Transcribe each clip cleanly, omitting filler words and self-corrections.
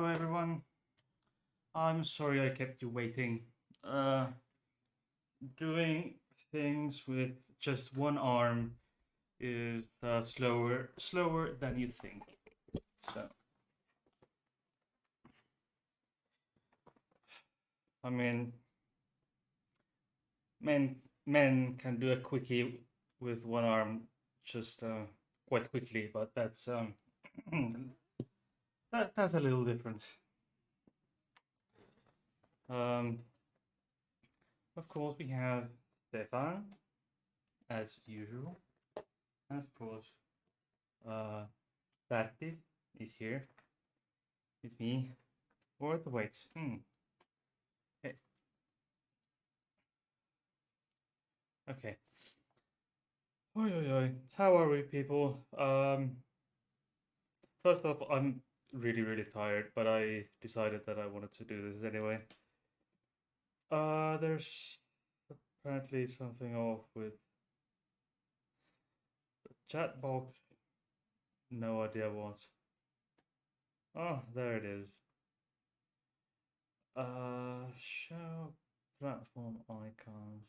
Hello everyone. I'm sorry I kept you waiting. Uh, Doing things with just one arm is slower than you think. So, I mean, men can do a quickie with one arm just quite quickly, but that's that's a little different. Um, of course, we have Stefan as usual, and of course, Bertil is here. It's me. Or the weights. Okay. Okay. Oi, oi, oi. How are we, people? First off, I'm really tired, but I decided that I wanted to do this anyway. There's apparently something off with the chat box. No idea what. Oh, there it is. Show platform icons.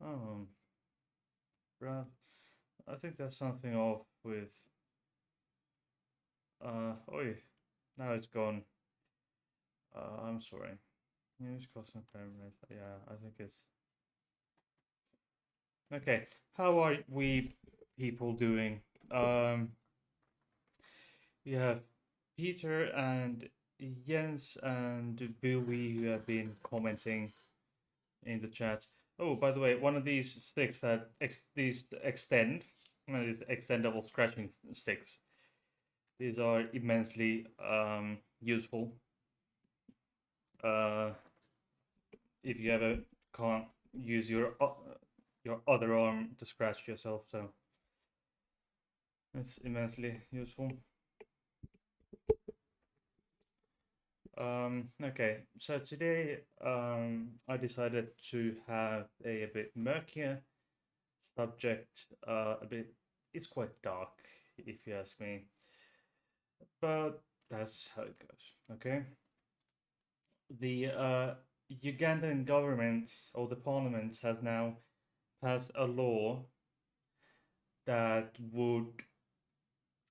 Uh, oh, bruh. I think there's something off with. Oi, now it's gone. I'm sorry. Use custom frame rate. Yeah, I think it's okay. How are we people doing? Um, we have Peter and Jens and Billy who have been commenting in the chat. Oh, by the way, one of these sticks that these extend, one of these extendable scratching sticks. These are immensely useful. Uh, if you ever can't use your other arm to scratch yourself, so it's immensely useful. Okay, so today I decided to have a bit murkier subject. It's quite dark if you ask me, but that's how it goes. Okay, the Ugandan government or the parliament has now passed a law that would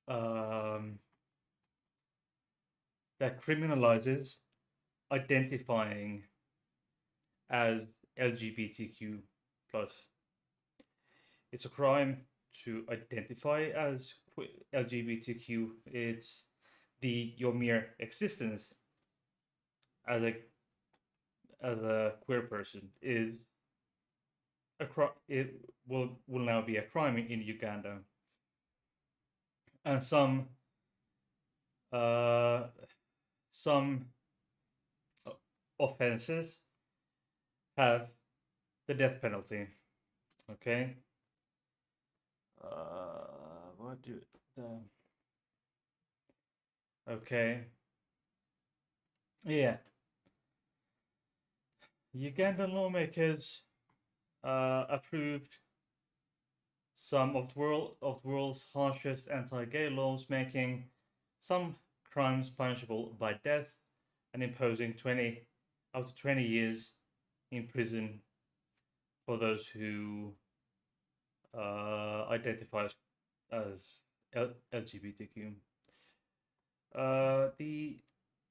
um, that criminalizes identifying as LGBTQ plus. It's a crime to identify as LGBTQ. It's your mere existence as a queer person is a crime. It will now be a crime in Uganda, and uh, some offenses have the death penalty. Okay. What do the okay? Yeah, Ugandan lawmakers approved some of the world's harshest anti-gay laws, making some crimes punishable by death and imposing 20 up to 20 years in prison for those who identify as LGBTQ. The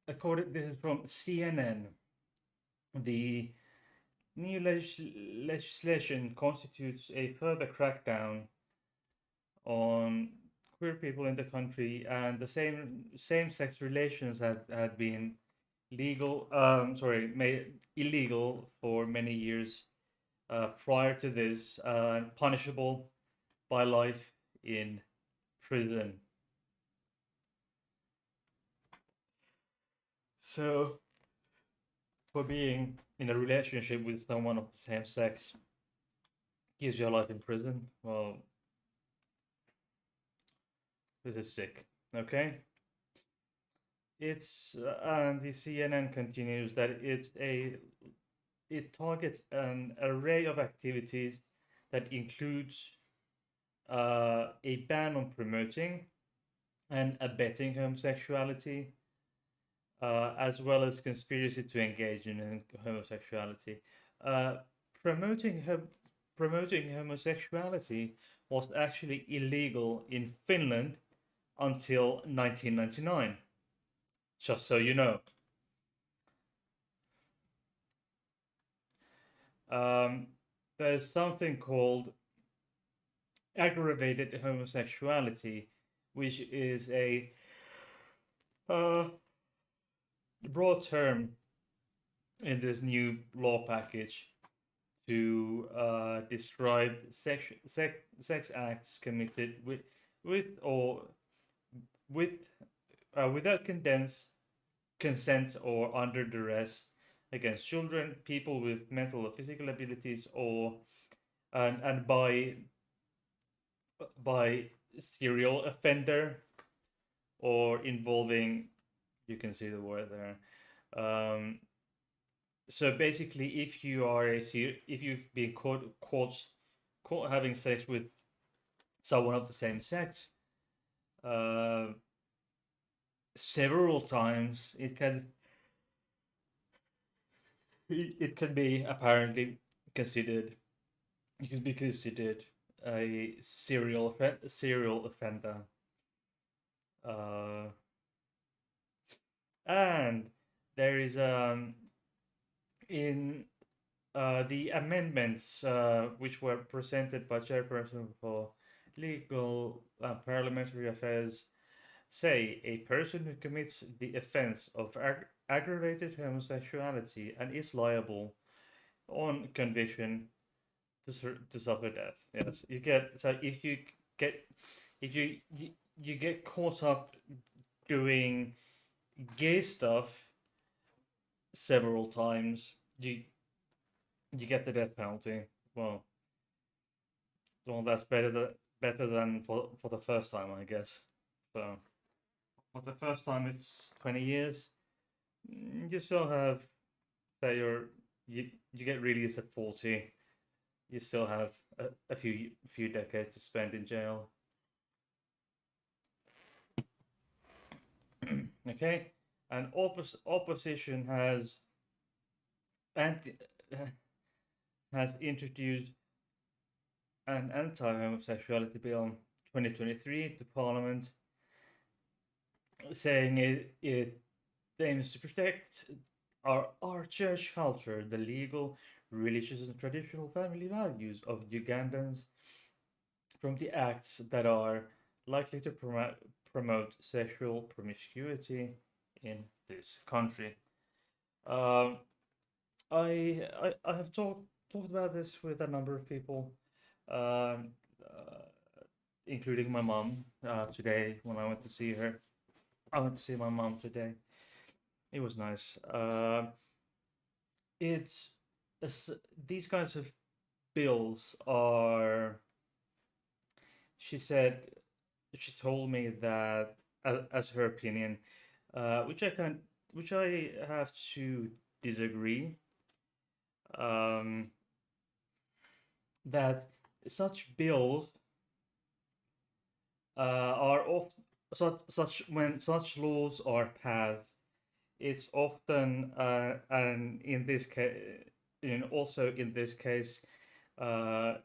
according This is from CNN. The new legislation constitutes a further crackdown on queer people in the country, and the same-sex relations had been made illegal for many years prior to this, punishable by life in prison. So, for being in a relationship with someone of the same sex gives you a life in prison. Well, this is sick. Okay. It's and the CNN continues that it targets an array of activities that includes a ban on promoting and abetting homosexuality, as well as conspiracy to engage in homosexuality. Uh, promoting promoting homosexuality was actually illegal in Finland until 1999. Just so you know. Um, there's something called aggravated homosexuality, which is a uh, broad term in this new law package to describe sex acts committed with or with without consent or under duress against children, people with mental or physical abilities, or and by serial offender or involving, you can see the word there. So basically, if you are if you've been caught having sex with someone of the same sex uh, several times, it can be apparently considered it can be considered a serial offender. Uh, and there is in the amendments which were presented by Chairperson for Legal Parliamentary Affairs say a person who commits the offense of aggravated homosexuality and is liable on conviction to suffer death. Yes, you get so get if you get caught up doing gay stuff several times, you get the death penalty. Well, well, that's better than for the first time, I guess. So for the first time, it's 20 years. You still have say you get released at 40. You still have a few decades to spend in jail. Okay, and opposition anti has introduced an anti-homosexuality bill 2023 to Parliament, saying it aims to protect our church culture, the legal, religious, and traditional family values of Ugandans from the acts that are likely to promote sexual promiscuity in this country. Um, I have talked about this with a number of people, um, uh, including my mom today when I went to see her. I went to see my mom today. It was nice. It's these kinds of bills are. She said she told me that as her opinion, which which I have to disagree. Um, that such bills are of such when such laws are passed, it's often and in this case, also in this case, uh,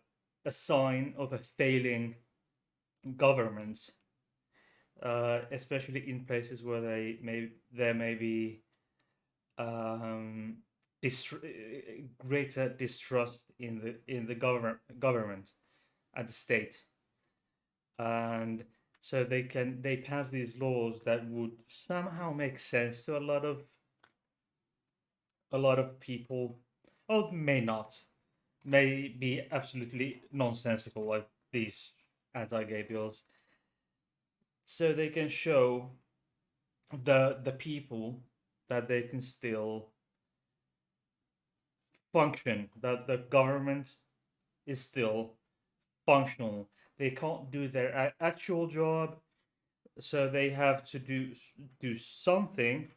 a sign of a failing government, especially in places where there may be um, greater distrust in the government and the state, and so they pass these laws that would somehow make sense to a lot of people, or may not, may be absolutely nonsensical, like these anti-gay bills, so they can show the people that they can still function, that the government is still functional. They can't do their actual job, so they have to do something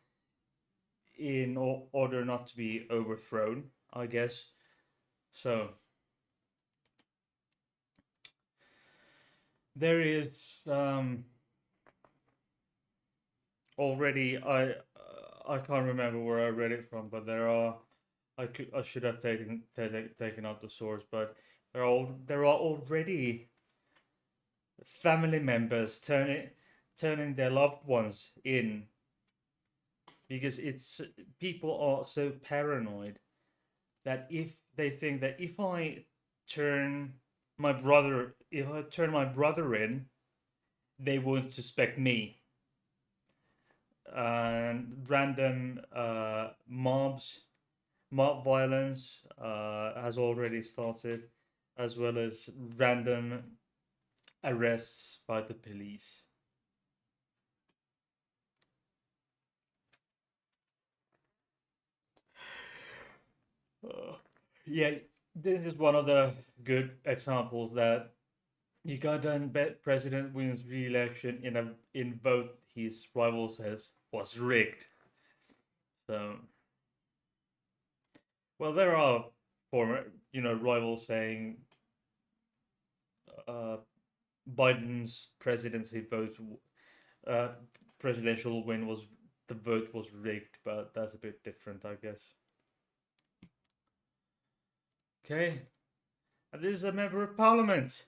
in order not to be overthrown, I guess. So there is um, already I can't remember where I read it from, but there are I should have taken out the source, but there are already family members turning their loved ones in because it's people are so paranoid that if they think that turn if I turn my brother in, they won't suspect me. And random mob violence has already started, as well as random arrests by the police. Uh, yeah, this is one of the good examples that Ugandan president wins re-election in vote his rival says was rigged. So, well, there are former, rivals saying uh, Biden's presidency vote, uh, presidential win was the vote was rigged, but that's a bit different, I guess. Okay, and this is a member of parliament,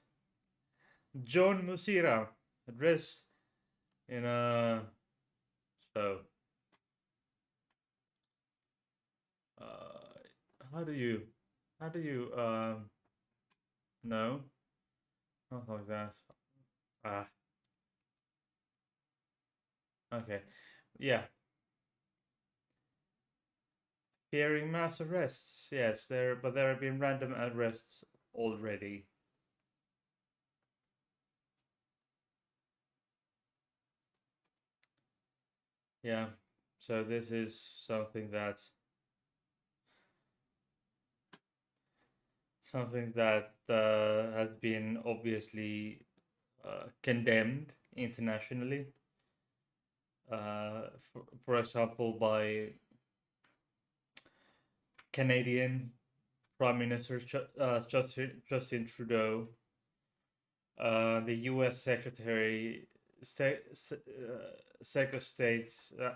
John Musira, address in a so. How do you, how do you, no, not like that. Ah, okay, yeah, fearing mass arrests. Yes, but there have been random arrests already. Yeah, so this is something that has been obviously condemned internationally. For example, by Canadian Prime Minister Justin Trudeau, the U.S. Secretary of State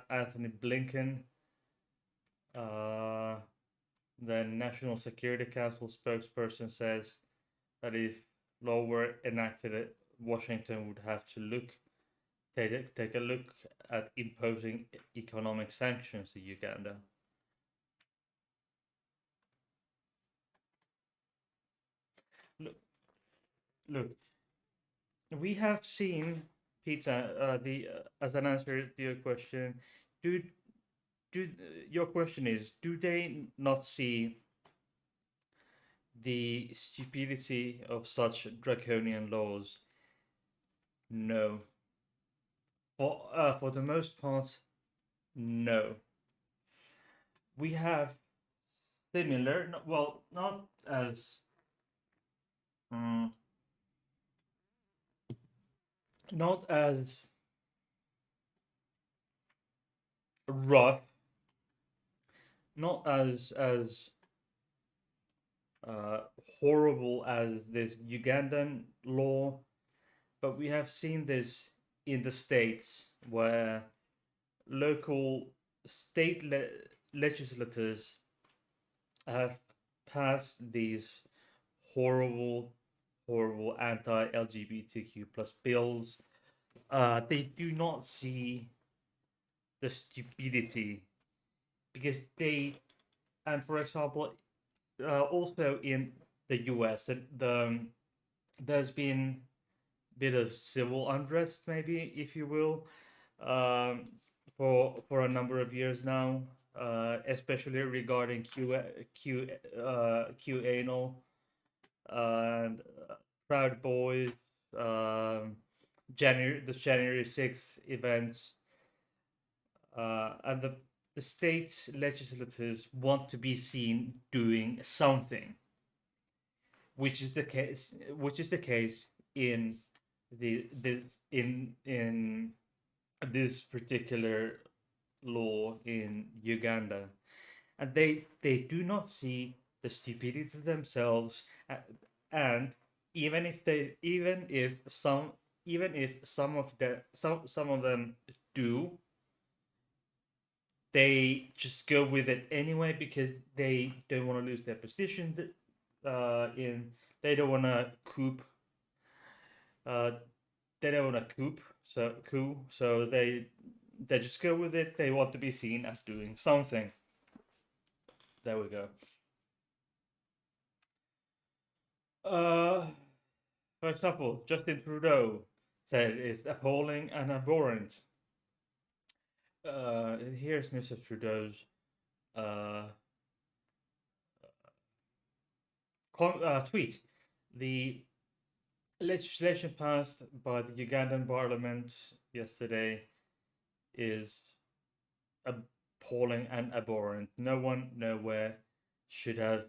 Anthony Blinken, uh, the National Security Council spokesperson says that if law were enacted, Washington would have to take a look at imposing economic sanctions to Uganda. Look, look, we have seen Peter. The As an answer to your question, do do your question is, do they not see the stupidity of such draconian laws? No. For the most part, no. We have similar, well, not as mm, not as rough, not as uh, horrible as this Ugandan law, but we have seen this in the states where local state legislators have passed these horrible, horrible anti-LGBTQ plus bills. They do not see the stupidity because and for example, also in the US, there's been a bit of civil unrest, maybe, if you will, um, for a number of years now, especially regarding Q anal and Proud Boys, um, the January 6th events, and the state legislators want to be seen doing something, which is the case in in this particular law in Uganda, and they do not see the stupidity themselves, and even if some of them do, they just go with it anyway because they don't want to lose their positions. In They don't want to uh they don't want to so they just go with it. They want to be seen as doing something. There we go. uh for example, Justin Trudeau said it's appalling and abhorrent. Here's Mr. Trudeau's uh, tweet. The legislation passed by the Ugandan parliament yesterday is appalling and abhorrent. No one nowhere should have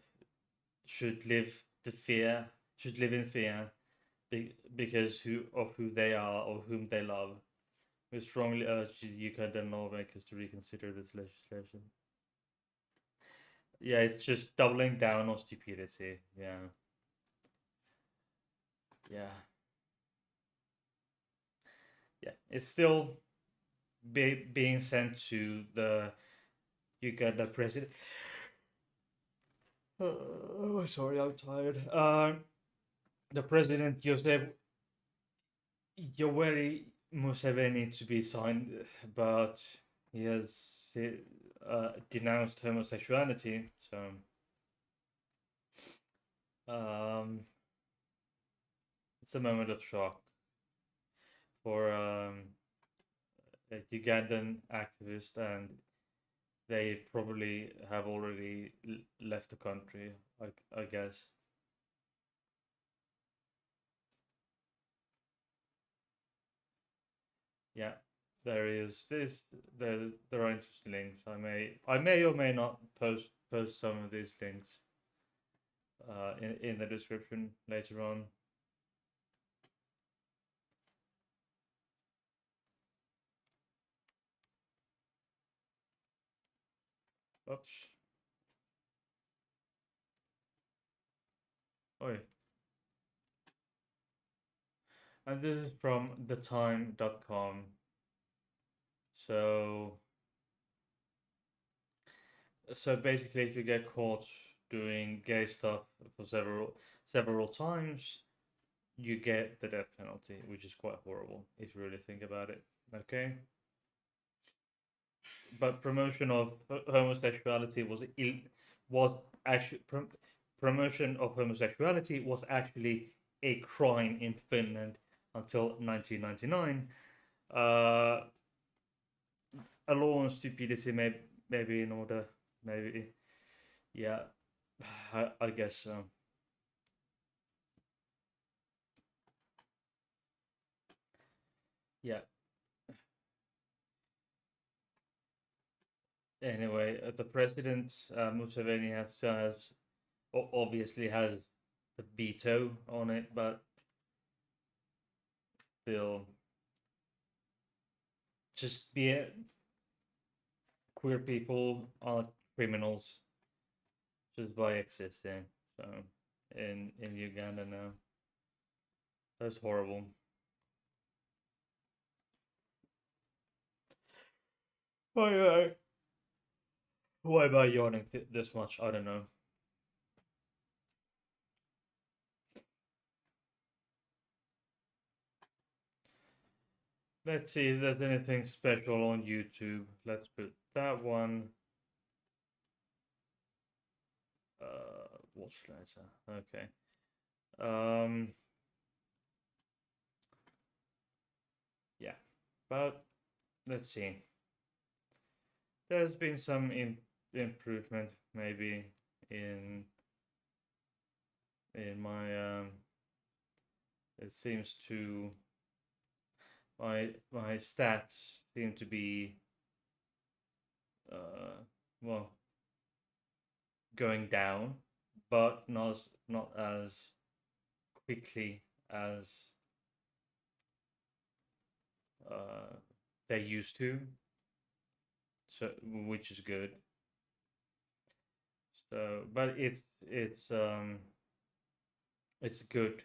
should live the fear should live in fear because who they are or whom they love. We strongly urge the Ugandan lawmakers to reconsider this legislation. Yeah, it's just doubling down on stupidity. Yeah, yeah, yeah. It's still being sent to the Uganda president. Oh, sorry, I'm tired. The president Yoweri Museveni to be signed, but he has denounced homosexuality. So, um, it's a moment of shock for a Ugandan activist, and they probably have already left the country. I guess. Yeah, there is this. There are interesting links. I may or may not post some of these links in the description later on. Oops. Oh, and this is from thetime.com. So basically, if you get caught doing gay stuff for several times, you get the death penalty, which is quite horrible if you really think about it. Okay, but promotion of homosexuality was actually promotion of homosexuality was actually a crime in Finland until 1999. Uh, a law on stupidity maybe in order, maybe, yeah, I guess so. Yeah. Anyway, the president Museveni obviously has the veto on it, but still, just be queer people are criminals just by existing. So in Uganda now, that's horrible. Why am I yawning this much? I don't know. Let's see if there's anything special on YouTube. Let's put that one. Watch later. Okay. Um. Yeah. But let's see. There's been some improvement maybe in my it seems to my stats seem to be uh well, going down, but not as quickly as uh they used to, so which is good. So but it's good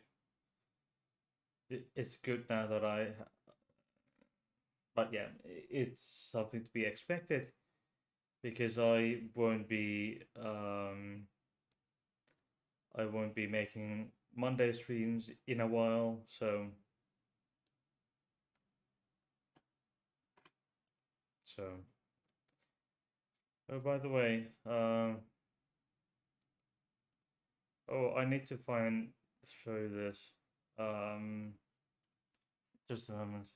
it's good now that but yeah, it's something to be expected because I won't be making Monday streams in a while. So oh, by the way, oh, I need to show this. Um, just a moment.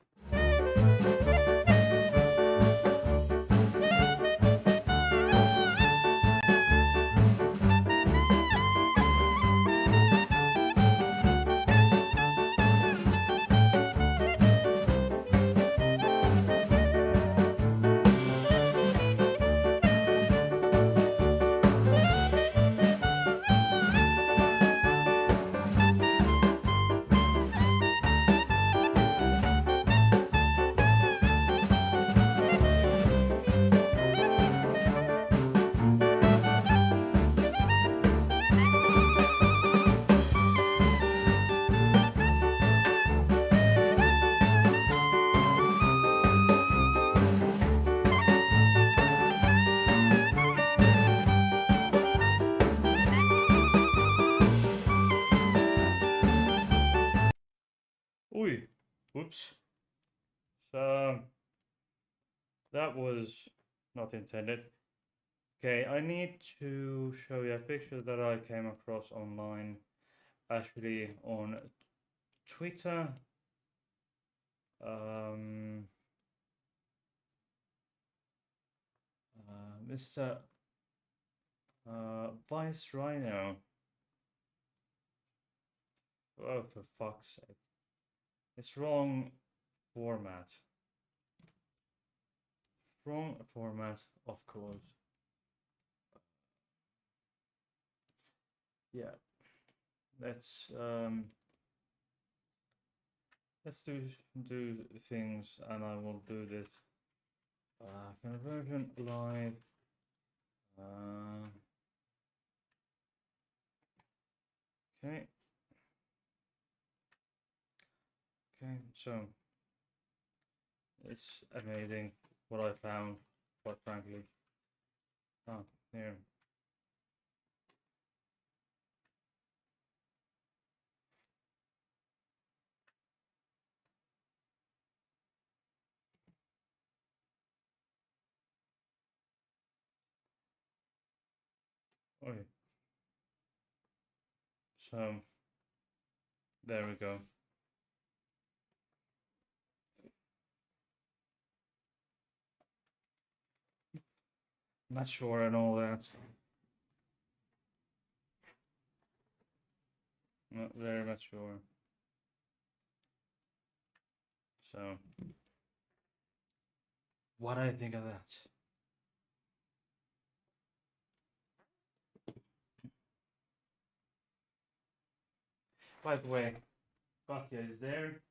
Oi, whoops. So that was not intended. Okay, I need to show you a picture that I came across online, actually on Twitter. Um, Mr. Vice Rhino. Oh, for fuck's sake. It's wrong format. Wrong format, of course. Yeah. Let's let's do things, and I will do this conversion live. Okay. Okay. So it's amazing what I found. Quite frankly. Oh, here. Okay. So there we go. Not sure and all that. Not very much sure. So what do I think of that? By the way, Katya is there.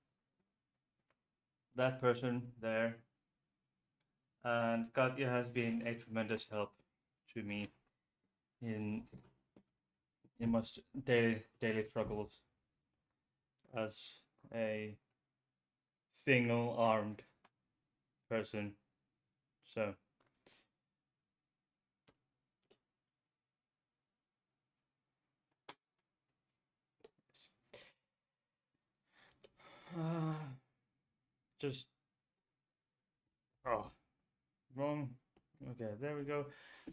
That person there. And Katya has been a tremendous help to me in my daily struggles as a single armed person. So just oh, wrong. Okay, there we go.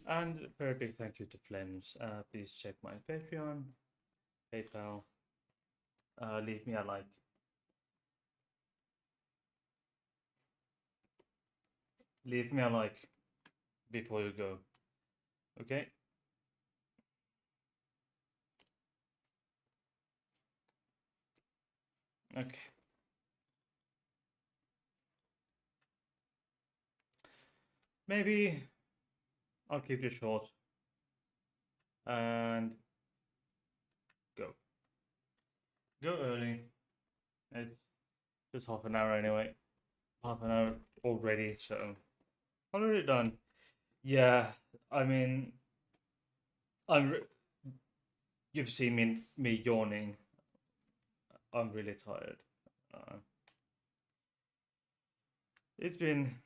And a very big thank you to Flems. Please check my Patreon, PayPal. Leave me a like. Leave me a like before you go. Okay? Okay. Maybe I'll keep it short and go. Go early. It's just half an hour anyway. Half an hour already, so already done. Yeah, I mean, I'm. You've seen me yawning. I'm really tired. It's been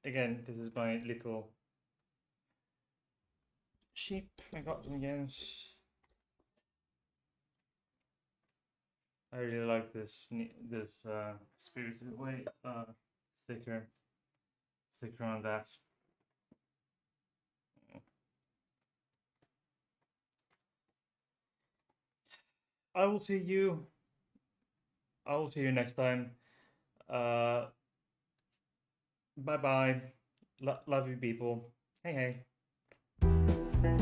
again. This is my little sheep I got from Jens. I really like this Spirited Away sticker on that. I will see you. I will see you next time. Bye bye. Love you, people. Hey hey.